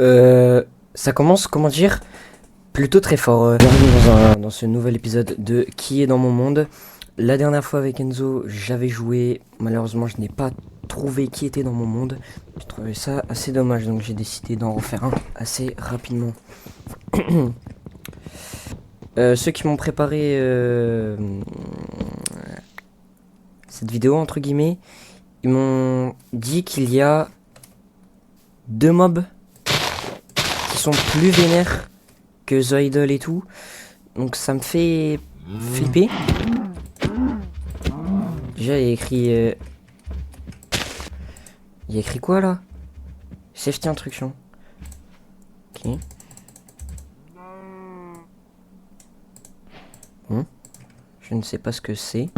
Ça commence, comment dire, plutôt très fort. Bienvenue dans ce nouvel épisode de Qui est dans mon monde. La dernière fois avec Enzo, j'avais joué. Malheureusement, je n'ai pas trouvé qui était dans mon monde. J'ai trouvé ça assez dommage, donc j'ai décidé d'en refaire un assez rapidement. Ceux qui m'ont préparé cette vidéo, entre guillemets, ils m'ont dit qu'il y a deux mobs qui sont plus vénères que The Idol et tout. Donc ça me fait flipper. Déjà il y a écrit... Il y a écrit quoi là? Safety instruction. Ok. Bon. Je ne sais pas ce que c'est.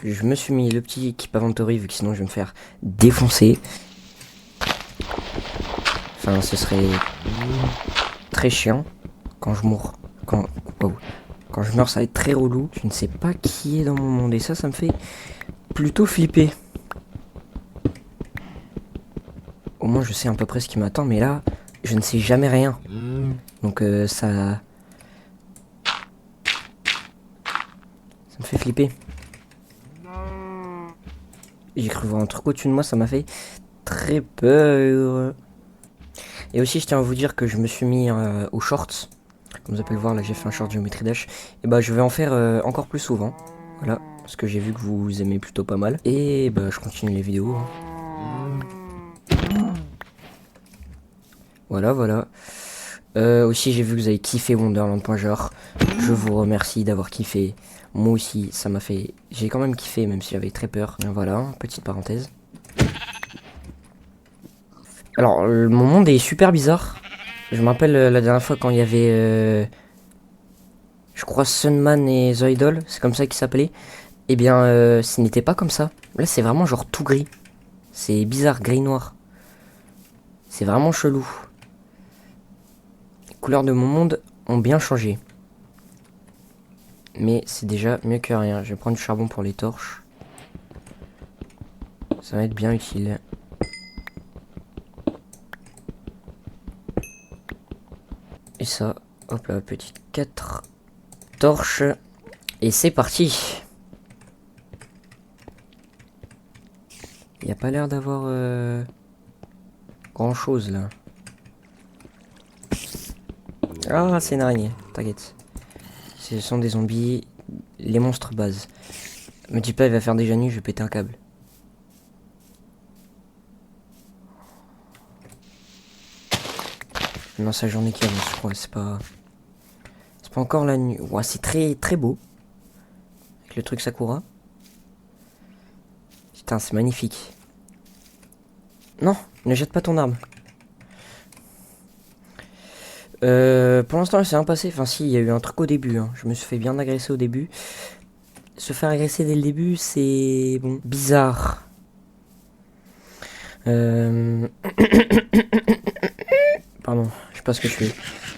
Je me suis mis le petit équipe inventory vu que sinon je vais me faire défoncer. Enfin ce serait très chiant quand je mourre. Quand je meurs ça va être très relou. Je ne sais pas qui est dans mon monde et ça me fait plutôt flipper. Au moins je sais à peu près ce qui m'attend, mais là je ne sais jamais rien. Donc ça me fait flipper. J'ai cru voir un truc au-dessus de moi, ça m'a fait très peur. Et aussi je tiens à vous dire que je me suis mis aux shorts. Comme vous avez pu le voir, là j'ai fait un short Geometry Dash. Et bah je vais en faire encore plus souvent. Voilà, parce que j'ai vu que vous aimez plutôt pas mal. Et bah je continue les vidéos. Voilà. Aussi j'ai vu que vous avez kiffé Wonderland.jar. Je vous remercie d'avoir kiffé. Moi aussi ça m'a fait... J'ai quand même kiffé même si j'avais très peur. Voilà, petite parenthèse. Alors mon monde est super bizarre. Je me rappelle la dernière fois quand il y avait... je crois Sunman et The Idol, c'est comme ça qu'ils s'appelaient. Eh bien ce n'était pas comme ça. Là c'est vraiment genre tout gris. C'est bizarre, gris-noir. C'est vraiment chelou. Les couleurs de mon monde ont bien changé. Mais c'est déjà mieux que rien. Je vais prendre du charbon pour les torches. Ça va être bien utile. Et ça, hop là, petite 4 torches. Et c'est parti. Il n'y a pas l'air d'avoir grand chose là. Ah, c'est une araignée, t'inquiète. Ce sont des zombies, les monstres base. Me dis pas, il va faire déjà nuit, je vais péter un câble. Non, sa journée qui avance, je crois, c'est pas encore la nuit. Ouais, c'est très beau. Avec le truc Sakura. Putain, c'est magnifique. Non, ne jette pas ton arme. Pour l'instant, c'est rien passé. Enfin, si, il y a eu un truc au début. Hein. Je me suis fait bien agresser au début. Se faire agresser dès le début, c'est... bon, bizarre. Pardon, je sais pas ce que je fais.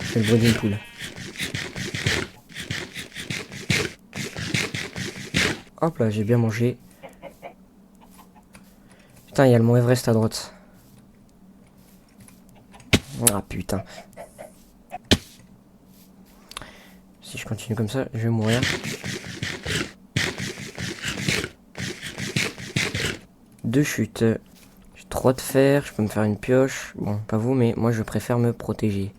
Je fais le bruit d'une poule. Hop là, j'ai bien mangé. Putain, il y a le Mont Everest à droite. Ah putain. Si je continue comme ça, je vais mourir. Deux chutes. J'ai 3 de fer, je peux me faire une pioche. Bon, pas vous, mais moi je préfère me protéger.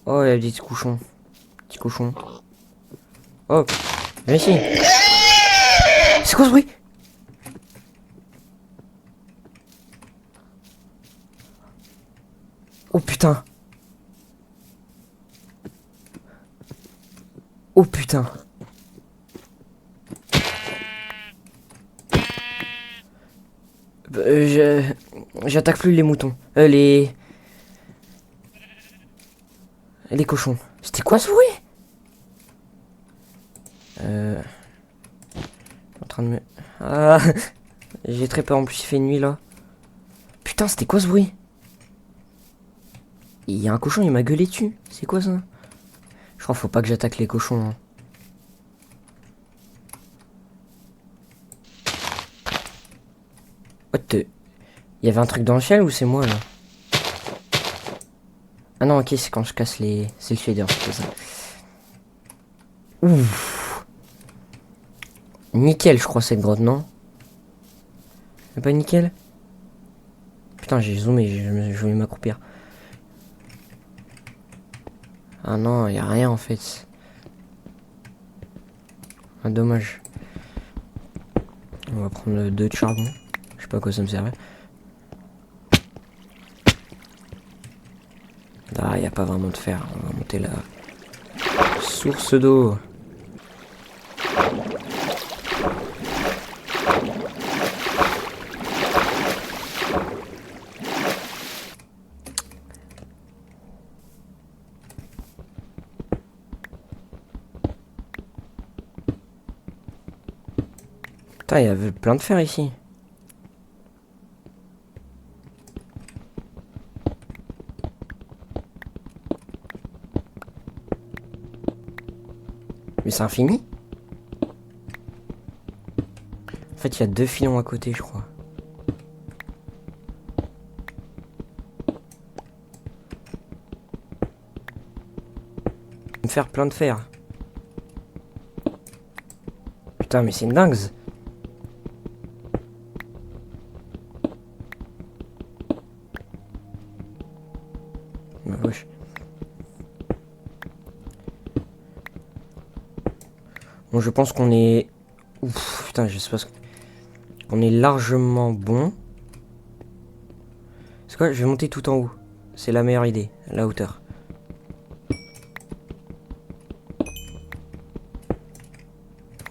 Oh, il y a des petits cochons. Petit cochon. Oh, viens ici. C'est quoi ce bruit? Oh putain. Oh putain. J'attaque plus les moutons. Les cochons. C'était quoi ce bruit? En train de me... Ah. J'ai très peur, en plus il fait nuit là. Putain, c'était quoi ce bruit? Il y a un cochon, il m'a gueulé dessus. C'est quoi ça? Je crois qu'il faut pas que j'attaque les cochons. Hein. What the... Il y avait un truc dans le ciel ou c'est moi là? Ah non, ok, c'est quand je casse les... C'est le shader, c'est ça. Ouf. Nickel, je crois, cette grotte, non? C'est pas nickel? Putain, j'ai zoomé, je voulais m'accroupir. Ah non, y a rien en fait. Ah, dommage. On va prendre 2 de charbon. Je sais pas à quoi ça me servait. Ah, y a pas vraiment de fer. On va monter la source d'eau. Putain, il y avait plein de fer ici. Mais c'est infini? En fait, il y a 2 filons à côté, je crois. Me faire plein de fer. Putain, mais c'est une dingue. Bah, wesh. Bon, je pense qu'on est... Ouf, putain, je sais pas ce que... On est largement bon. C'est quoi? Je vais monter tout en haut. C'est la meilleure idée, la hauteur.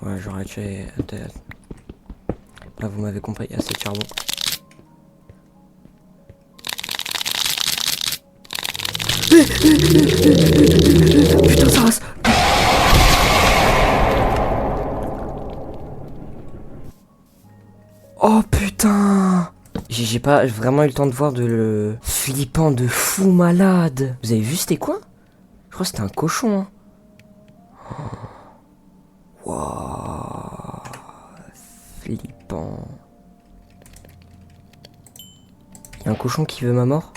Ouais, j'aurais tué... Là, vous m'avez compris, assez de charbon. Putain, ça rase. Oh putain. J'ai pas vraiment eu le temps de voir de le flippant de fou malade. Vous avez vu c'était quoi? Je crois que c'était un cochon. Hein. Wow. Flippant. Il y a un cochon qui veut ma mort.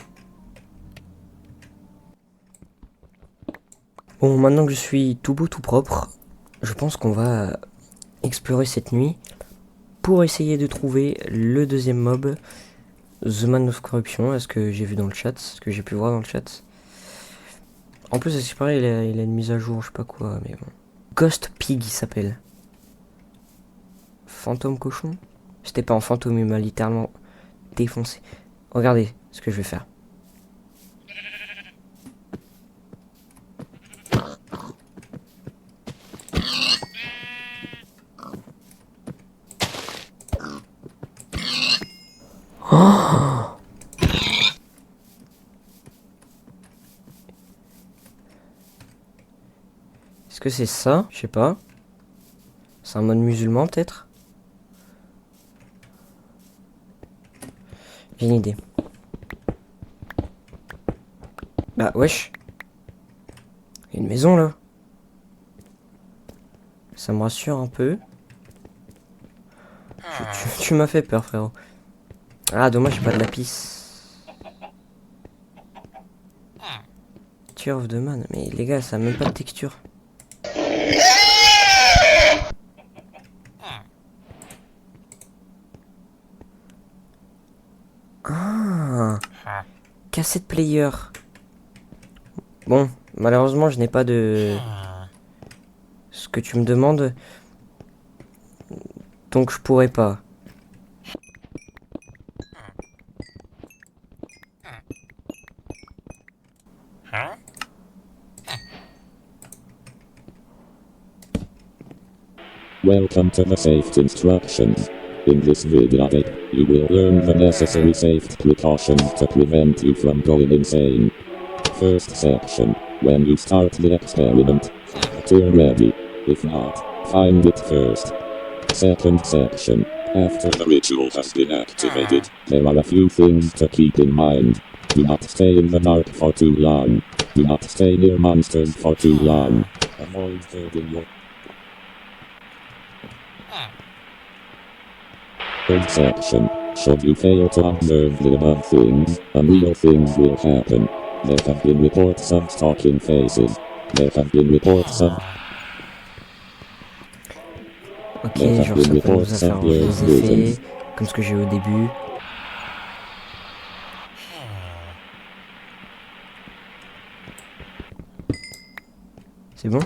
Bon, maintenant que je suis tout beau, tout propre, je pense qu'on va explorer cette nuit pour essayer de trouver le deuxième mob, The Man of Corruption, à ce que j'ai vu dans le chat, ce que j'ai pu voir dans le chat. En plus, c'est pareil, il a une mise à jour, je sais pas quoi, mais bon. Ghost Pig, il s'appelle. Fantôme cochon? C'était pas en fantôme, il m'a littéralement défoncé. Regardez ce que je vais faire. Oh, est-ce que c'est ça? Je sais pas. C'est un mode musulman peut-être? J'ai une idée. Bah wesh. Il y a une maison là. Ça me rassure un peu. Tu m'as fait peur frérot. Ah dommage j'ai pas de lapis. Tear of the Man. Mais les gars ça a même pas de texture. Ah, cassette player. Bon, malheureusement je n'ai pas de... Ce que tu me demandes. Donc je pourrais pas. Welcome to the safety instructions. In this video, you will learn the necessary safety precautions to prevent you from going insane. First section, when you start the experiment, turn ready. If not, find it first. Second section, after the ritual has been activated, there are a few things to keep in mind. Do not stay in the dark for too long. Do not stay near monsters for too long. Avoid hurting your... Third section, Should you fail to observe the above things, unreal things will happen. There have been reports of talking faces. There have been reports of... Ok, There have genre been ça peut nous reports faire of des your effets, visions. comme ce que j'ai eu au début. C'est bon?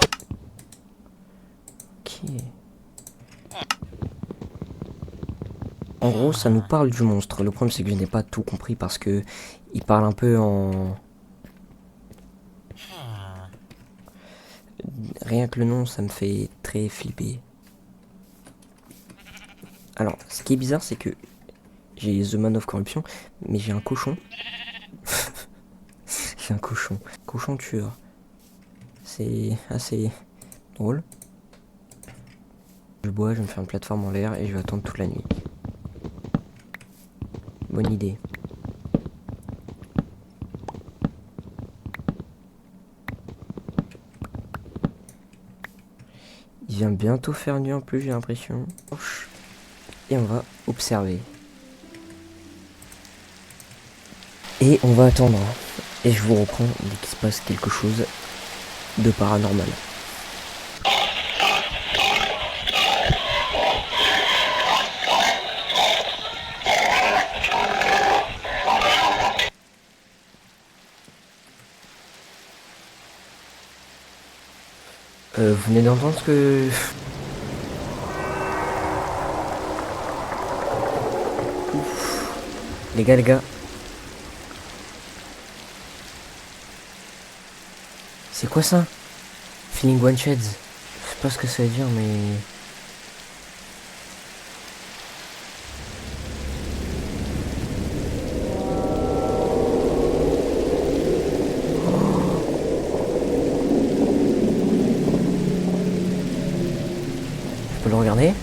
Ok. En gros, ça nous parle du monstre. Le problème, c'est que je n'ai pas tout compris parce que il parle un peu en... Rien que le nom, ça me fait très flipper. Alors, ce qui est bizarre, c'est que j'ai The Man of Corruption, mais j'ai un cochon. J'ai un cochon. Cochon tueur. C'est assez drôle. Je bois, je vais me faire une plateforme en l'air et je vais attendre toute la nuit. Bonne idée. Il vient bientôt faire nuit en plus, j'ai l'impression. Et on va observer. Et on va attendre. Et je vous reprends dès qu'il se passe quelque chose de paranormal. Vous venez d'entendre ce que... Ouf. Les gars. C'est quoi ça? Feeling one sheds. Je sais pas ce que ça veut dire, mais... Je peux le regarder?